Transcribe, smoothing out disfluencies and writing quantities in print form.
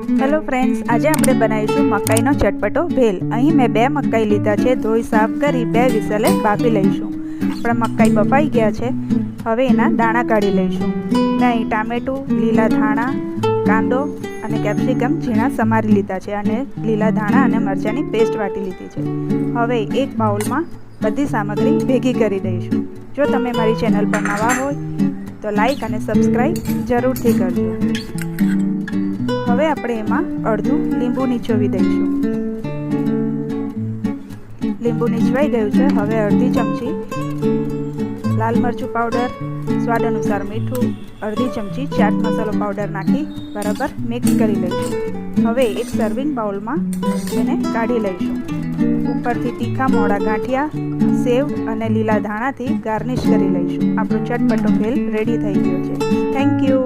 Hello friends, आज આપણે બનાવીશું મકાઈનો ચટપટો ભેલ। અહીં મેં 2 મકાઈ લીધા છે, ધોઈ સાફ કરી 2 વિસલે બાફી લઈશું। આપણા મકાઈ બફાઈ ગયા છે, હવે એના દાણા કાઢી લઈશું। મેં અહીં ટામેટું, લીલા ધાણા, કાંદો અને કેપ્સિકમ ઝીણા સમારી લીધા છે અને લીલા ધાણા અને મરચાંની પેસ્ટ વાટી લીધી છે। હવે એક બાઉલમાં બધી સામગ્રી ભેગી કરી દઈશું। જો તમે મારી ચેનલ પર નવા હોય તો લાઈક અને સબસ્ક્રાઈબ જરૂરથી કરજો। હવે આપણે એમાં અડધું લીંબુ નીચોવી દઈશું। લીંબુ નીચવાઈ ગયું છે। હવે અડધી ચમચી લાલ મરચું પાવડર, સ્વાદ અનુસાર મીઠું, અડધી ચમચી ચાટ મસાલો પાવડર નાખી બરાબર મિક્સ કરી લઈશું। હવે એક સર્વિંગ બાઉલમાં એને કાઢી લઈશું। ઉપરથી તીખા મોળા ગાંઠિયા, સેવ અને લીલા ધાણાથી ગાર્નિશ કરી લઈશું। આપણો ચટપટો ભેલ રેડી થઈ ગયો છે। Thank you.